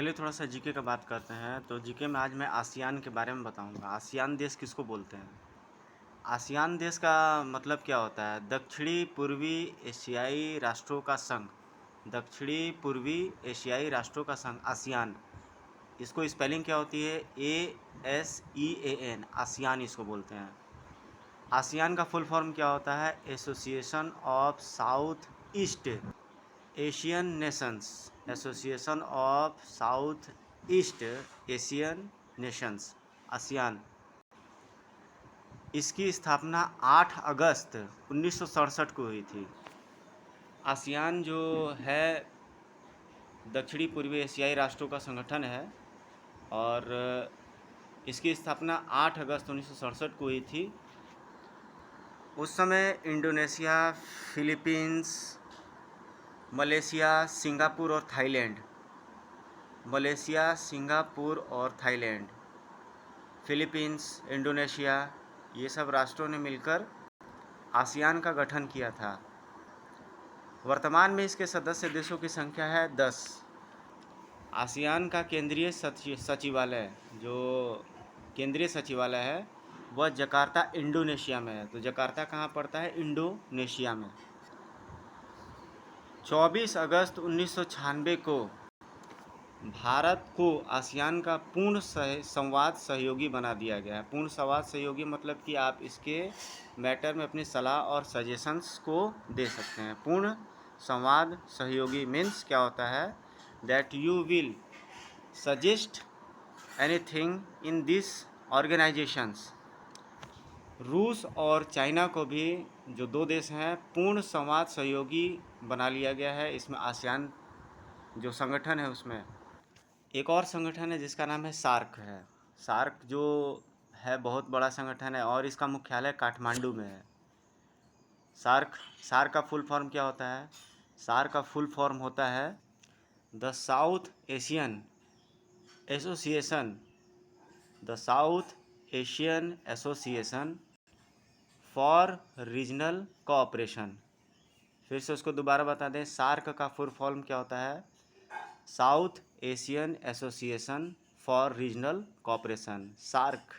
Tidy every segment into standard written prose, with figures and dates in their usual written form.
चलिए थोड़ा सा जीके का बात करते हैं। तो जीके में आज मैं आसियान के बारे में बताऊंगा। आसियान देश किसको बोलते हैं? आसियान देश का मतलब क्या होता है? दक्षिणी पूर्वी एशियाई राष्ट्रों का संघ। दक्षिणी पूर्वी एशियाई राष्ट्रों का संघ आसियान। इसको स्पेलिंग क्या होती है? ASEAN, आसियान इसको बोलते हैं। आसियान का फुल फॉर्म क्या होता है? Association of south east Asian Nations. Association of south east Asian Nations, ASEAN. इसकी स्थापना 8 अगस्त 1967 को हुई थी। आसियान जो है दक्षिणी पूर्वी एशियाई राष्ट्रों का संगठन है और इसकी स्थापना 8 अगस्त 1967 को हुई थी। उस समय इंडोनेशिया, फिलीपींस, मलेशिया, सिंगापुर और थाईलैंड, मलेशिया, सिंगापुर और थाईलैंड, फिलीपींस, इंडोनेशिया, ये सब राष्ट्रों ने मिलकर आसियान का गठन किया था। वर्तमान में इसके सदस्य देशों की संख्या है 10। आसियान का केंद्रीय सचिवालय, जो केंद्रीय सचिवालय है वह जकार्ता, इंडोनेशिया में है। तो जकार्ता कहाँ पड़ता है? इंडोनेशिया में। 24 अगस्त 1996 को भारत को आसियान का पूर्ण संवाद सहयोगी बना दिया गया है। पूर्ण संवाद सहयोगी मतलब कि आप इसके मैटर में अपनी सलाह और सजेशंस को दे सकते हैं। पूर्ण संवाद सहयोगी मीन्स क्या होता है? That you will suggest anything in this organisations. रूस और चाइना को भी, जो दो देश हैं, पूर्ण संवाद सहयोगी बना लिया गया है इसमें। आसियान जो संगठन है उसमें एक और संगठन है जिसका नाम है सार्क है। सार्क जो है बहुत बड़ा संगठन है और इसका मुख्यालय काठमांडू में है। सार्क का फुल फॉर्म क्या होता है? सार्क का फुल फॉर्म होता है the south Asian association, the south Asian association for regional cooperation. फिर से उसको दोबारा बता दें, सार्क का फुल फॉर्म क्या होता है? South Asian association for regional cooperation, SAARC,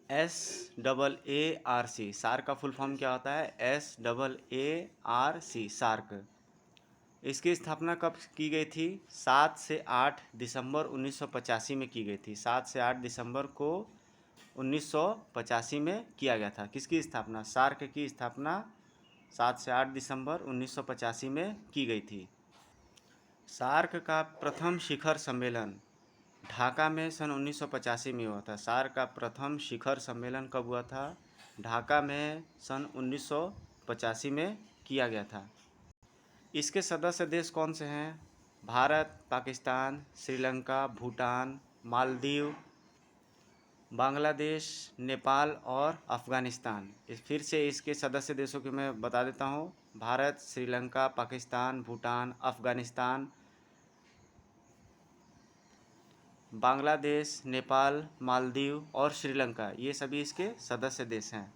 SAARC। SAARC का फुल फॉर्म क्या होता है? SAARC, SAARC. इसकी स्थापना कब की गई थी? 7 से 8 दिसंबर 1985 में की गई थी। 7 से 8 दिसंबर को 1985 में किया गया था। किसकी स्थापना? सार्क की स्थापना 7 से 8 दिसंबर 1985 में की गई थी। सार्क का प्रथम शिखर सम्मेलन ढाका में सन 1985 में हुआ था। सार्क का प्रथम शिखर सम्मेलन कब हुआ था? ढाका में सन 1985 में किया गया था। इसके सदस्य देश कौन से हैं? भारत, पाकिस्तान, श्रीलंका, भूटान, मालदीव, बांग्लादेश, नेपाल और अफ़गानिस्तान। फिर से इसके सदस्य देशों की मैं बता देता हूँ। भारत, श्रीलंका, पाकिस्तान, भूटान, अफ़गानिस्तान, बांग्लादेश, नेपाल, मालदीव और श्रीलंका, ये सभी इसके सदस्य देश हैं।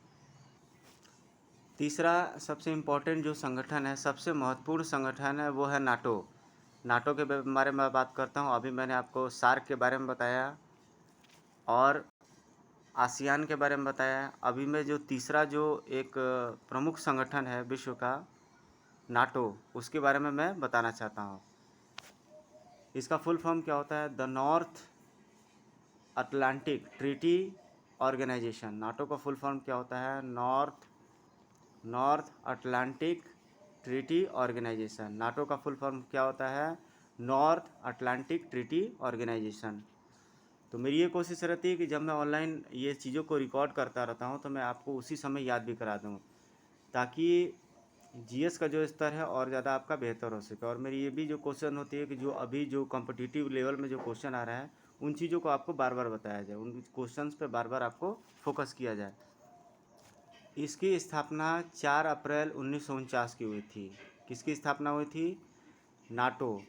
तीसरा सबसे इम्पोर्टेंट जो संगठन है, सबसे महत्वपूर्ण संगठन है, वो है नाटो। नाटो के बारे में बात करता हूँ। अभी मैंने आपको सार्क के बारे में बताया और आसियान के बारे में बताया। अभी मैं जो तीसरा जो एक प्रमुख संगठन है विश्व का, नाटो, उसके बारे में मैं बताना चाहता हूँ। इसका फुल फॉर्म क्या होता है? The North Atlantic Treaty Organization. NATO का फुल फॉर्म क्या होता है? North Atlantic Treaty Organization. NATO का फुल फॉर्म क्या होता है? North Atlantic Treaty Organization. तो मेरी ये कोशिश रहती है कि जब मैं ऑनलाइन ये चीज़ों को रिकॉर्ड करता रहता हूँ तो मैं आपको उसी समय याद भी करा दूँ, ताकि जीएस का जो स्तर है और ज़्यादा आपका बेहतर हो सके। और मेरी ये भी जो क्वेश्चन होती है कि जो अभी जो कॉम्पिटिटिव लेवल में जो क्वेश्चन आ रहा है, उन चीज़ों को आपको बार बार बताया जाए, उन क्वेश्चंस पे बार बार आपको फोकस किया जाए। इसकी स्थापना 4 अप्रैल 1949 की हुई थी। किसकी स्थापना हुई थी? नाटो,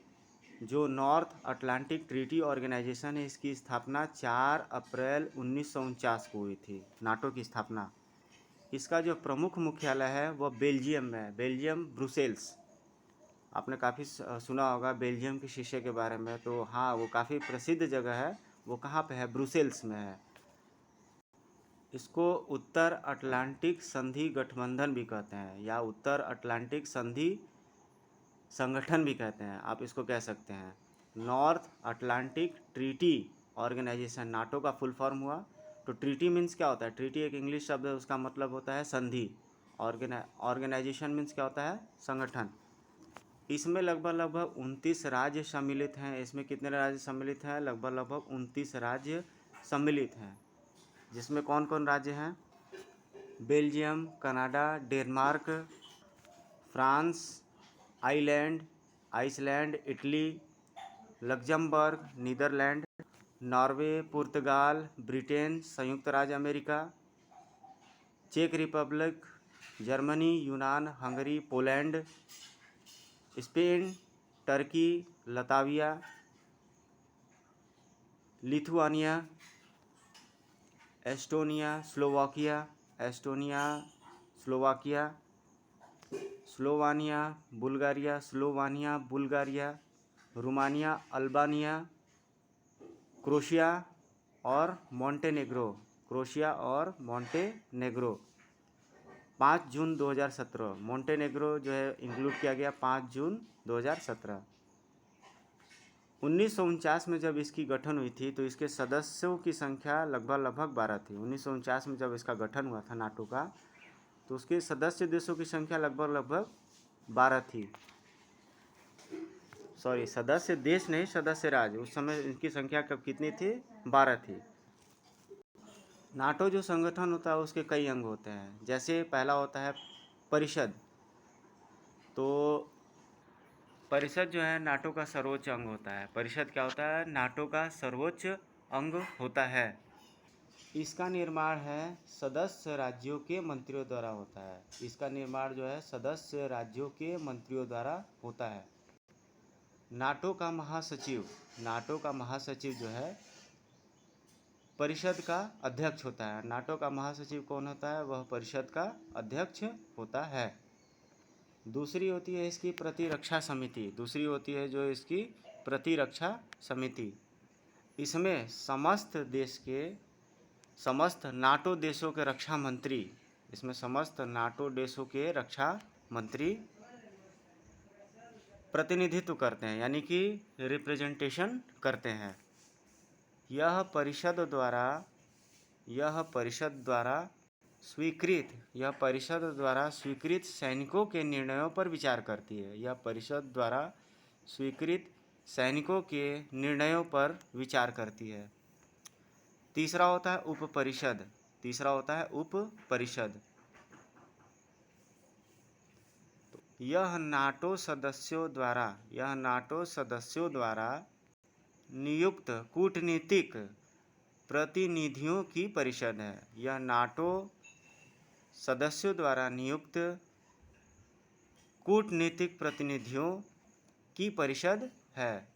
जो नॉर्थ अटलांटिक ट्रीटी ऑर्गेनाइजेशन है, इसकी स्थापना 4 अप्रैल 1949 को हुई थी। नाटो की स्थापना। इसका जो प्रमुख मुख्यालय है वह बेल्जियम में है, बेल्जियम, ब्रुसेल्स। आपने काफ़ी सुना होगा बेल्जियम के शीशे के बारे में, तो हाँ वो काफ़ी प्रसिद्ध जगह है। वो कहाँ पे है? ब्रुसेल्स में है। इसको उत्तर अटलांटिक संधि गठबंधन भी कहते हैं, या उत्तर अटलांटिक संधि संगठन भी कहते हैं, आप इसको कह सकते हैं। North Atlantic Treaty Organization, NATO का फुल फॉर्म हुआ। तो ट्रीटी मीन्स क्या होता है? ट्रीटी एक इंग्लिश शब्द है, उसका मतलब होता है संधि। ऑर्गेनाइजेशन मीन्स क्या होता है? संगठन। इसमें लगभग 29 राज्य सम्मिलित हैं। इसमें कितने राज्य सम्मिलित हैं? लगभग 29 राज्य सम्मिलित हैं। जिसमें कौन कौन राज्य हैं? Belgium, Canada, Denmark, France, Iceland, Italy, Luxembourg, Netherland, Norway, पुर्तगाल, ब्रिटेन, संयुक्त राज्य अमेरिका, चेक रिपब्लिक, जर्मनी, यूनान, Hungary, Poland, Spain, Turkey, Latvia, Lithuania, Estonia, Slovenia, Bulgaria, Romania, Albania, Croatia और मॉन्टेनेग्रो। 5 जून 2017 मॉन्टेनेग्रो जो है इंक्लूड किया गया 5 जून 2017। 1949 में जब इसकी गठन हुई थी तो इसके सदस्यों की संख्या लगभग 12 थी। 1949 में जब इसका गठन हुआ था नाटो का, तो उसके सदस्य देशों की संख्या लगभग 12 थी। सॉरी, सदस्य देश नहीं, सदस्य राज्य। उस समय इनकी संख्या कब कितनी थी? 12 थी। नाटो जो संगठन होता है उसके कई अंग होते हैं। जैसे पहला होता है परिषद। तो परिषद जो है नाटो का सर्वोच्च अंग होता है। परिषद क्या होता है? नाटो का सर्वोच्च अंग होता है। इसका निर्माण है सदस्य राज्यों के मंत्रियों द्वारा होता है। इसका निर्माण जो है सदस्य राज्यों के मंत्रियों द्वारा होता है। नाटो का महासचिव जो है परिषद का अध्यक्ष होता है। नाटो का महासचिव कौन होता है? वह परिषद का अध्यक्ष होता है। दूसरी होती है इसकी प्रतिरक्षा समिति। इसमें समस्त नाटो देशों के रक्षा मंत्री प्रतिनिधित्व करते हैं, यानी कि रिप्रेजेंटेशन करते हैं। यह परिषद द्वारा स्वीकृत सैनिकों के निर्णयों पर विचार करती है। यह परिषद द्वारा स्वीकृत सैनिकों के निर्णयों पर विचार करती है। तीसरा होता है उप परिषद। यह नाटो सदस्यों द्वारा नियुक्त कूटनीतिक प्रतिनिधियों की परिषद है। यह नाटो सदस्यों द्वारा नियुक्त कूटनीतिक प्रतिनिधियों की परिषद है।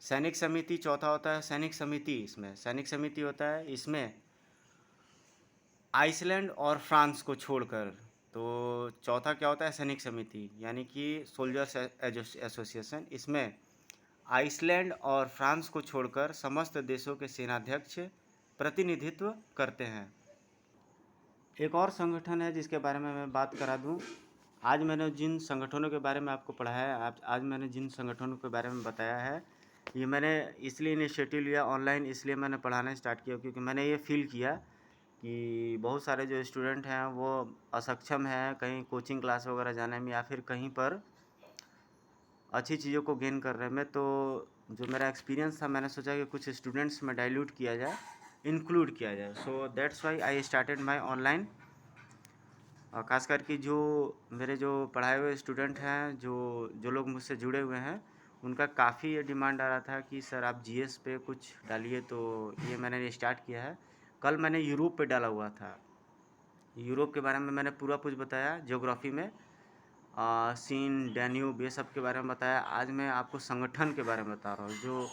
सैनिक समिति चौथा होता है सैनिक समिति होता है। इसमें आइसलैंड और फ्रांस को छोड़कर, तो चौथा क्या होता है? सैनिक समिति, यानी कि सोल्जर्स एसोसिएशन। इसमें आइसलैंड और फ्रांस को छोड़कर समस्त देशों के सेनाध्यक्ष प्रतिनिधित्व करते हैं। एक और संगठन है जिसके बारे में मैं बात करा दूं। आज मैंने जिन संगठनों के बारे में आपको पढ़ाया है, आज मैंने जिन संगठनों के बारे में बताया है, ये मैंने इसलिए इनिशिएटिव लिया ऑनलाइन, इसलिए मैंने पढ़ाना स्टार्ट किया क्योंकि मैंने ये फील किया कि बहुत सारे जो स्टूडेंट हैं वो असक्षम हैं कहीं कोचिंग क्लास वगैरह जाने में, या फिर कहीं पर अच्छी चीज़ों को गेन कर रहे हैं। तो जो मेरा एक्सपीरियंस था, मैंने सोचा कि कुछ स्टूडेंट्स में डाइल्यूट किया जाए, इंक्लूड किया जाए। So that's why I started my online. और ख़ास करके जो मेरे जो पढ़ाए हुए स्टूडेंट हैं, जो लोग मुझसे जुड़े हुए हैं, उनका काफ़ी ये डिमांड आ रहा था कि सर आप जीएस पे कुछ डालिए, तो ये मैंने स्टार्ट किया है। कल मैंने यूरोप पे डाला हुआ था। यूरोप के बारे में मैंने पूरा कुछ बताया, ज्योग्राफी में सीन, डैन्यूब, ये सब के बारे में बताया। आज मैं आपको संगठन के बारे में बता रहा हूँ। जो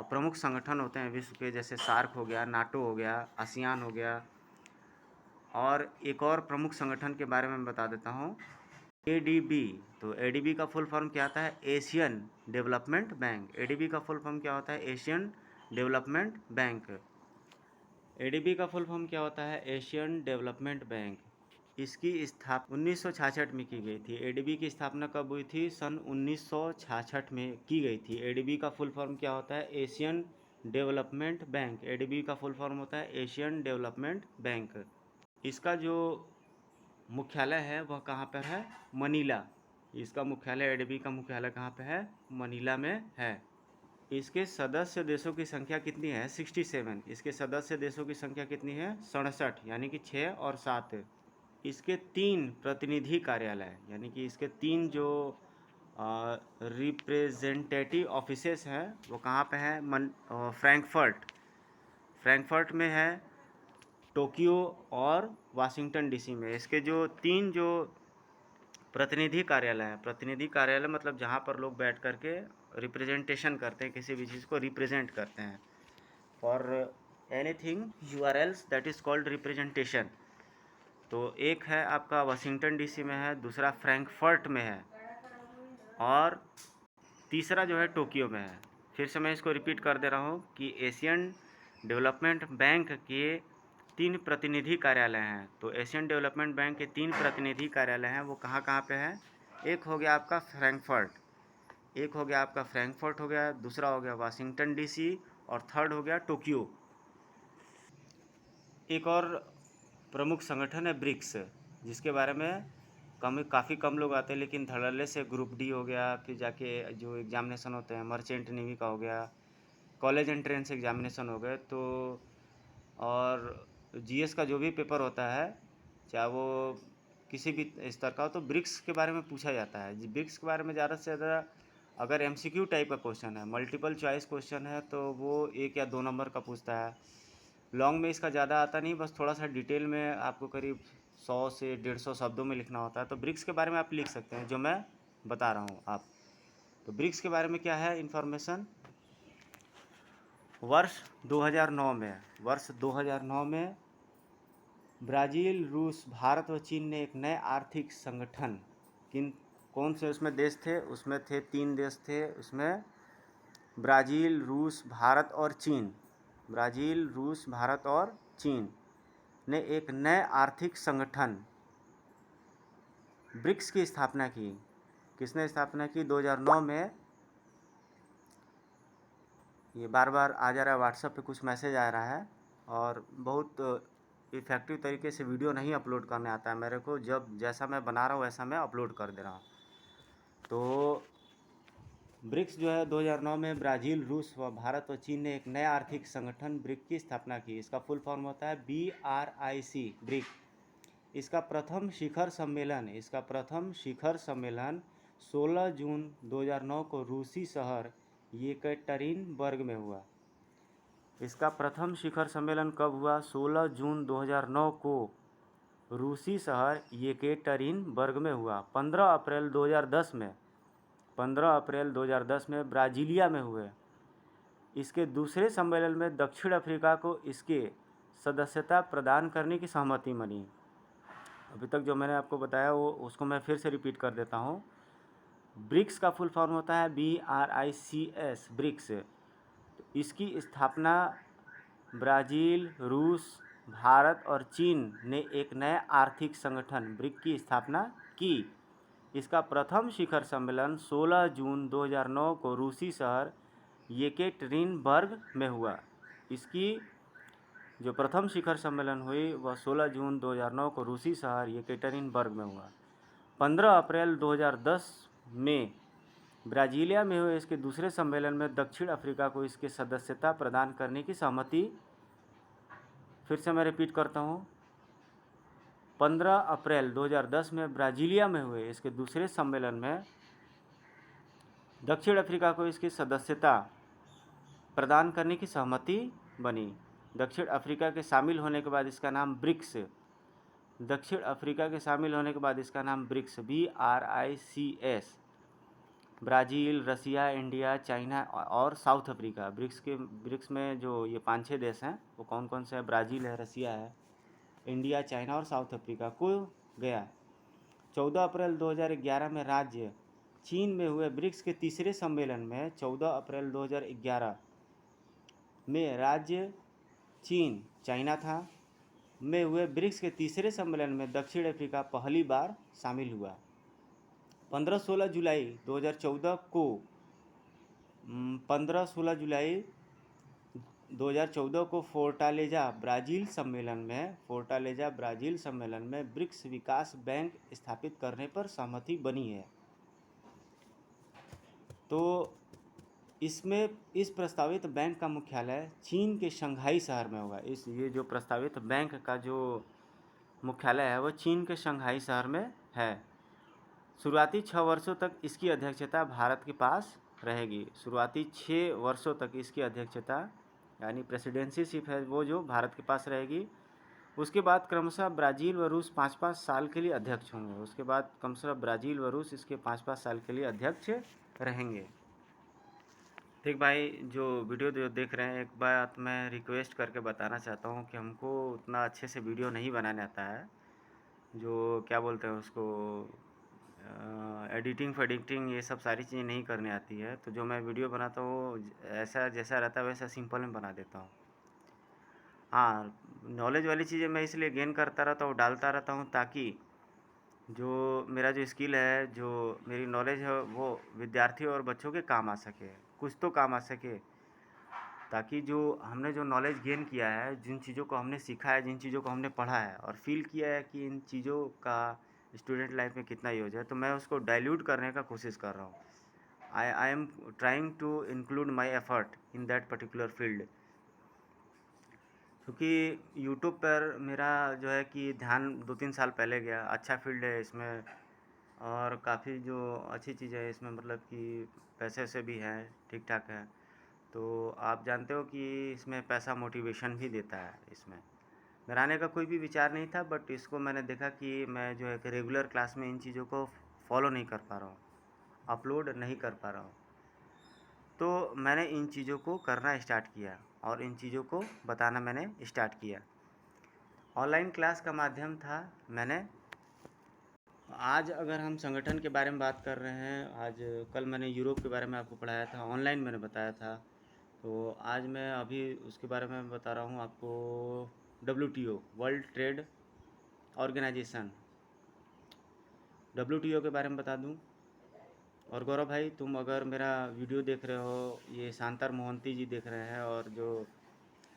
प्रमुख संगठन होते हैं विश्व के, जैसे सार्क हो गया, नाटो हो गया, आसियान हो गया, और एक और प्रमुख संगठन के बारे में बता देता हूँ, एडीबी, तो एडीबी का फुल फॉर्म क्या आता है? Asian development bank. एडीबी का फुल फॉर्म क्या होता है? Asian development bank. एडीबी का फुल फॉर्म क्या होता है? Asian development bank. इसकी स्थापना 1966 में की गई थी। एडीबी की स्थापना कब हुई थी? सन 1966 में की गई थी। एडीबी का फुल फॉर्म क्या होता है? Asian development bank. एडीबी का फुल फॉर्म होता है एशियन डेवलपमेंट बैंक। इसका जो मुख्यालय है वह कहाँ पर है? मनीला। इसका मुख्यालय, एडीबी का मुख्यालय कहाँ पे है? मनीला में है। इसके सदस्य देशों की संख्या कितनी है? 67। इसके सदस्य देशों की संख्या कितनी है? 67, यानी कि 6 और 7। इसके 3 प्रतिनिधि कार्यालय, यानी कि इसके 3 जो रिप्रेजेंटेटिव ऑफिसेस हैं वो कहाँ पे हैं? फ्रैंकफर्ट में है, टोक्यो और वाशिंगटन डीसी में। इसके जो 3 जो प्रतिनिधि कार्यालय है, प्रतिनिधि कार्यालय मतलब जहाँ पर लोग बैठ करके रिप्रेजेंटेशन करते हैं, किसी भी चीज़ को रिप्रेजेंट करते हैं for anything URLs, that is called representation. तो एक है आपका वाशिंगटन डीसी में है, दूसरा फ्रैंकफर्ट में है और तीसरा जो है टोक्यो में है। फिर से मैं इसको रिपीट कर दे रहा हूँ कि एशियन डेवलपमेंट बैंक के 3 प्रतिनिधि कार्यालय हैं। तो एशियन डेवलपमेंट बैंक के 3 प्रतिनिधि कार्यालय हैं, वो कहाँ कहाँ पे हैं? एक हो गया आपका फ्रैंकफर्ट हो गया, दूसरा हो गया वाशिंगटन डीसी और थर्ड हो गया टोक्यो। एक और प्रमुख संगठन है ब्रिक्स, जिसके बारे में काफ़ी कम लोग आते हैं, लेकिन धड़ल्ले से ग्रुप डी हो गया, फिर जाके जो एग्जामिनेशन होते हैं मर्चेंट नेवी का हो गया, कॉलेज एंट्रेंस एग्जामिनेशन हो गए, तो और जीएस का जो भी पेपर होता है चाहे वो किसी भी स्तर का हो, तो ब्रिक्स के बारे में पूछा जाता है। ब्रिक्स के बारे में ज़्यादा से ज़्यादा अगर एमसीक्यू टाइप का क्वेश्चन है, मल्टीपल चॉइस क्वेश्चन है, तो वो 1 या 2 नंबर का पूछता है। लॉन्ग में इसका ज़्यादा आता नहीं, बस थोड़ा सा डिटेल में आपको करीब 100 से 150 शब्दों में लिखना होता है। तो ब्रिक्स के बारे में आप लिख सकते हैं जो मैं बता रहा हूँ आप। तो ब्रिक्स के बारे में क्या है इन्फॉर्मेशन? वर्ष 2009 में ब्राज़ील, रूस, भारत व चीन ने एक नए आर्थिक संगठन, कौन से उसमें देश थे? उसमें थे 3 देश थे उसमें, ब्राज़ील, रूस, भारत और चीन। ब्राज़ील, रूस, भारत और चीन ने एक नए आर्थिक संगठन ब्रिक्स की स्थापना की। किसने स्थापना की? 2009 में। ये बार बार आ जा रहा है, व्हाट्सएप पे कुछ मैसेज आ रहा है और बहुत इफ़ेक्टिव तरीके से वीडियो नहीं अपलोड करने आता है मेरे को। जब जैसा मैं बना रहा हूँ वैसा मैं अपलोड कर दे रहा हूँ। तो ब्रिक्स जो है 2009 में ब्राज़ील, रूस व भारत और चीन ने एक नया आर्थिक संगठन ब्रिक की स्थापना की। इसका फुल फॉर्म होता है BRIC, ब्रिक। इसका प्रथम शिखर सम्मेलन 16 जून 2009 को रूसी शहर येकैटरिनबर्ग में हुआ। इसका प्रथम शिखर सम्मेलन कब हुआ? 16 जून 2009 को रूसी शहर येकैटरिनबर्ग में हुआ। 15 अप्रैल 2010 में ब्राज़ीलिया में हुए। इसके दूसरे सम्मेलन में दक्षिण अफ्रीका को इसके सदस्यता प्रदान करने की सहमति बनी। अभी तक जो मैंने आपको बताया वो उसको मैं फिर से रिपीट कर देता हूँ। ब्रिक्स का फुल फॉर्म होता है BRICS, ब्रिक्स। तो इसकी स्थापना ब्राज़ील, रूस, भारत और चीन ने एक नए आर्थिक संगठन ब्रिक की स्थापना की। इसका प्रथम शिखर सम्मेलन 16 जून 2009 को रूसी शहर येकेटरिनबर्ग में हुआ। इसकी जो प्रथम शिखर सम्मेलन हुई वह 16 जून 2009 को रूसी शहर येकेटरिनबर्ग में हुआ। 15 अप्रैल 2010 में ब्राज़ीलिया में हुए इसके दूसरे सम्मेलन में दक्षिण अफ्रीका को इसके सदस्यता प्रदान करने की सहमति, फिर से मैं रिपीट करता हूँ, 15 अप्रैल 2010 में ब्राज़ीलिया में हुए इसके दूसरे सम्मेलन में दक्षिण अफ्रीका को इसकी सदस्यता प्रदान करने की सहमति बनी। दक्षिण अफ्रीका के शामिल होने के बाद इसका नाम ब्रिक्स, दक्षिण अफ्रीका के शामिल होने के बाद इसका नाम ब्रिक्स, BRICS, ब्राज़ील, रसिया, इंडिया, चाइना और साउथ अफ्रीका। ब्रिक्स में जो ये 5-6 देश हैं वो कौन कौन से हैं? ब्राज़ील है, रसिया है, इंडिया, चाइना और साउथ अफ्रीका को गया। 14 अप्रैल 2011 में राज्य चीन में हुए ब्रिक्स के तीसरे सम्मेलन में 14 अप्रैल 2011 में राज्य चीन चाइना था में हुए ब्रिक्स के तीसरे सम्मेलन में दक्षिण अफ्रीका पहली बार शामिल हुआ। 15-16 जुलाई 2014 को 15-16 जुलाई 2014 को फोर्टालेजा ब्राज़ील सम्मेलन में ब्रिक्स विकास बैंक स्थापित करने पर सहमति बनी है। तो इसमें इस प्रस्तावित बैंक का मुख्यालय चीन के शंघाई शहर में होगा। ये जो प्रस्तावित बैंक का जो मुख्यालय है वो चीन के शंघाई शहर में है। शुरुआती 6 वर्षों तक इसकी अध्यक्षता भारत के पास रहेगी। शुरुआती 6 वर्षों तक इसकी अध्यक्षता यानी प्रेसिडेंसीशिप है वो जो भारत के पास रहेगी। उसके बाद क्रमशः ब्राज़ील व रूस 5-5 साल के लिए अध्यक्ष होंगे। उसके बाद क्रमशः ब्राज़ील व रूस इसके 5-5 साल के लिए अध्यक्ष रहेंगे। ठीक भाई, जो वीडियो देख रहे हैं, एक बात मैं रिक्वेस्ट करके बताना चाहता हूँ कि हमको उतना अच्छे से वीडियो नहीं बनाने आता है। जो क्या बोलते हैं उसको, एडिटिंग फेडिटिंग ये सब सारी चीज़ें नहीं करने आती है। तो जो मैं वीडियो बनाता हूँ ऐसा जैसा रहता है वैसा सिंपल में बना देता हूँ। हाँ, नॉलेज वाली चीज़ें मैं इसलिए गेन करता रहता हूँ, डालता रहता हूँ, ताकि जो मेरा जो स्किल है, जो मेरी नॉलेज है, वो विद्यार्थियों और बच्चों के काम आ सके, कुछ तो काम आ सके। ताकि जो हमने जो नॉलेज गेन किया है, जिन चीज़ों को हमने सीखा है, जिन चीज़ों को हमने पढ़ा है और फील किया है कि इन चीज़ों का स्टूडेंट लाइफ में कितना यूज है, तो मैं उसको डाइल्यूट करने का कोशिश कर रहा हूँ। I am trying to include my effort in that particular field. क्योंकि यूट्यूब पर मेरा जो है कि ध्यान 2-3 साल पहले गया। अच्छा फील्ड है इसमें और काफ़ी जो अच्छी चीज़ है इसमें, मतलब कि पैसे से भी है, ठीक ठाक है। तो आप जानते हो कि इसमें पैसा मोटिवेशन भी देता है। इसमें मेरा आने का कोई भी विचार नहीं था, बट इसको मैंने देखा कि मैं जो है कि रेगुलर क्लास में इन चीज़ों को फॉलो नहीं कर पा रहा हूँ, अपलोड नहीं कर पा रहा हूँ। तो मैंने इन चीज़ों को करना स्टार्ट किया और इन चीज़ों को बताना मैंने स्टार्ट किया। ऑनलाइन क्लास का माध्यम था। आज अगर हम संगठन के बारे में बात कर रहे हैं, आज कल मैंने यूरोप के बारे में आपको पढ़ाया था, ऑनलाइन मैंने बताया था। तो आज मैं अभी उसके बारे में बता रहा हूँ आपको। WTO, World Trade Organization, WTO के बारे में बता दूँ। और गौरव भाई, तुम अगर मेरा वीडियो देख रहे हो, ये शांतर मोहंती जी देख रहे हैं, और जो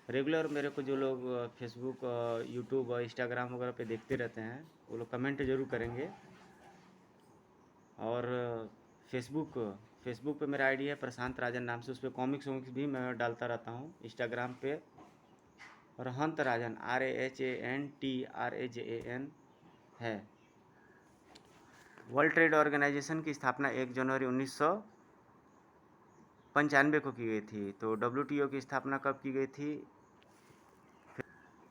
रेगुलर मेरे को जो लोग फेसबुक, यूट्यूब और इंस्टाग्राम वगैरह पे देखते रहते हैं, वो लोग कमेंट ज़रूर करेंगे। और फेसबुक पे मेरा आईडी है प्रशांत राजन नाम से, उस पर कॉमिक्स वॉमिक्स भी मैं डालता रहता हूँ। इंस्टाग्राम पे रहंत राजन, RAHANTRAJAN है। वर्ल्ड ट्रेड ऑर्गेनाइजेशन की स्थापना 1 जनवरी 1995 को की गई थी। तो WTO की स्थापना कब की गई थी?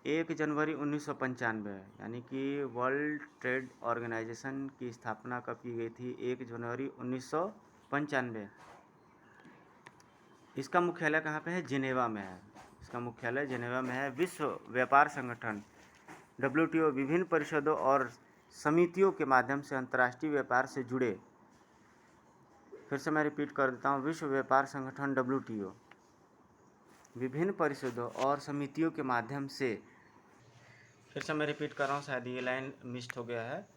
1 जनवरी 1995, यानी कि वर्ल्ड ट्रेड ऑर्गेनाइजेशन की स्थापना कब की गई थी? 1 जनवरी 1995। इसका मुख्यालय कहाँ पे है? जिनेवा में है। इसका मुख्यालय जिनेवा में है। विश्व व्यापार संगठन WTO विभिन्न परिषदों और समितियों के माध्यम से अंतर्राष्ट्रीय व्यापार से जुड़े, फिर से मैं रिपीट कर देता हूँ, विश्व व्यापार संगठन WTO विभिन्न परिषदों और समितियों के माध्यम से, फिर से मैं रिपीट कर रहा हूँ, शायद ये लाइन मिस हो गया है।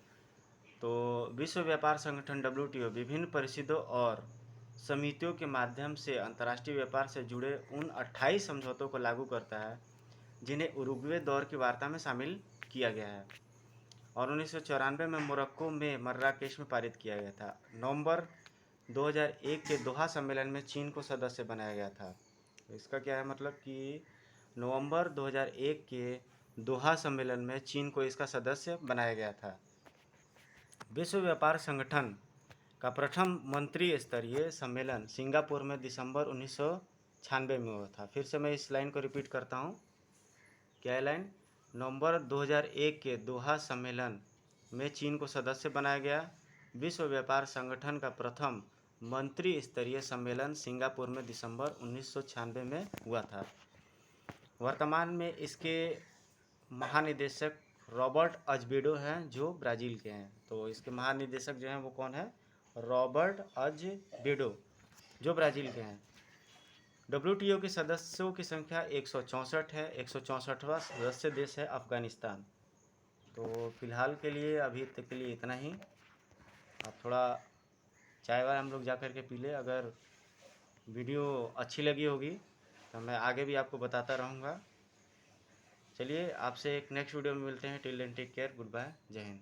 तो विश्व व्यापार संगठन WTO विभिन्न परिषदों और समितियों के माध्यम से अंतर्राष्ट्रीय व्यापार से जुड़े उन 28 समझौतों को लागू करता है जिन्हें उरुग्वे दौर की वार्ता में शामिल किया गया है और 1994 में मोरक्को में मर्राकेश में पारित किया गया था। नवंबर 2001 के दोहा सम्मेलन में चीन को सदस्य बनाया गया था। इसका क्या है मतलब कि नवंबर 2001 के दोहा सम्मेलन में चीन को इसका सदस्य बनाया गया था। विश्व व्यापार संगठन का प्रथम मंत्री स्तरीय सम्मेलन सिंगापुर में दिसंबर 1996 में हुआ था। फिर से मैं इस लाइन को रिपीट करता हूँ। क्या है लाइन? नवंबर 2001 के दोहा सम्मेलन में चीन को सदस्य बनाया गया। विश्व व्यापार संगठन का प्रथम मंत्री स्तरीय सम्मेलन सिंगापुर में दिसंबर 1996 में हुआ था। वर्तमान में इसके महानिदेशक रॉबर्ट अजबेडो हैं जो ब्राज़ील के हैं। तो इसके महानिदेशक जो हैं वो कौन है? रॉबर्ट अजबेडो जो ब्राज़ील के हैं। WTO के सदस्यों की संख्या 164 है। 164वां सदस्य देश है अफ़गानिस्तान। तो फ़िलहाल के लिए अभी तक के लिए इतना ही। आप थोड़ा चाय वाय हम लोग जा कर के पी ले। अगर वीडियो अच्छी लगी होगी तो मैं आगे भी आपको बताता रहूँगा। चलिए आपसे एक नेक्स्ट वीडियो में मिलते हैं। Till then take care, good bye, जय हिंद।